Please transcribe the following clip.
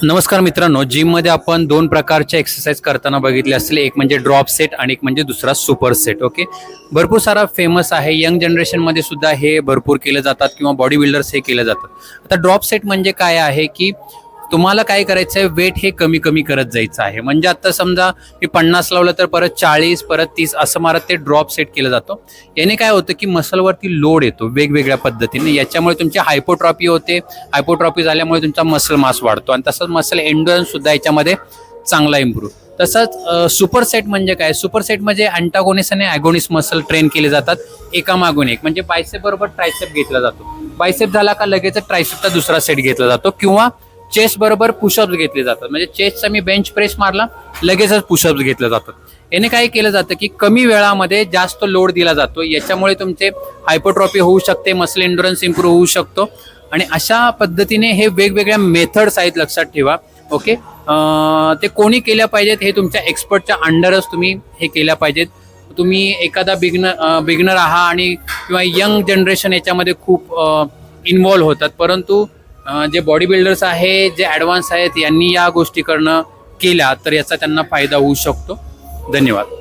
नमस्कार मित्रांनो, जिममध्ये आपण दोन प्रकारचे एक्सरसाइज करताना बघितले असतील. एक म्हणजे ड्रॉप सेट आणि एक म्हणजे दुसरा सुपर सेट. ओके, भरपूर सारा फेमस आहे. यंग जनरेशनमध्ये सुद्धा हे भरपूर केले जातात किंवा बॉडी बिल्डर्स हे केले जातात. आता ड्रॉप सेट म्हणजे काय आहे की तुम्हाला काय करायचं आहे, वेट हे कमी कमी करत जायचं आहे. म्हणजे आता समजा मी 50 लावलं तर परत 40, परत 30 असं मारत ते ड्रॉप सेट केलं जातं. याने काय होतं की मसलवरती लोड येतो वेगवेगळ्या पद्धतीने. याच्यामुळे तुमची हायपोट्रॉपी होते. हायपोट्रॉपी झाल्यामुळे तुमचा मसल मास वाढतो आणि तसंच मसल एंड्युरन्स सुद्धा याच्यामध्ये चांगला इम्प्रूव्ह. तसंच सुपर सेट म्हणजे काय, सुपर सेट म्हणजे अँटागोनिस्ट आणि ॲगोनिस्ट मसल ट्रेन केले जातात एकामागून एक. म्हणजे बायसेप बरोबर ट्रायसेप घेतला जातो. बायसेप झाला का लगेच ट्रायसेपचा दुसरा सेट घेतला जातो किंवा चेस्ट बरोबर पुशअप्स घेतले जातात. म्हणजे चेस्टचा मी बेंच प्रेस मारला लगेचच पुशअप्स घेतले जातात. याने काय केलं जातं की कमी वेळामध्ये जास्त लोड दिला जातो. याच्यामुळे तुमचे हायपोट्रॉपी होऊ शकते, मसल एंड्युरन्स इम्प्रूव्ह होऊ शकतो. आणि अशा पद्धतीने हे वेगवेगळ्या मेथड्स आहेत, लक्षात ठेवा. ओके, ते कोणी केल्या पाहिजेत हे तुमच्या एक्सपर्टच्या अंडरच तुम्ही हे केल्या पाहिजेत. तुम्ही एखादा बिगनर आहात आणि किंवा यंग जनरेशन याच्यामध्ये खूप इन्व्हॉल्व्ह होतात, परंतु जे बॉडी बिल्डर्स आहे, जे ॲडव्हान्स आहेत, यांनी या गोष्टी केल्या तर याचा त्यांना फायदा होऊ शकतो. धन्यवाद.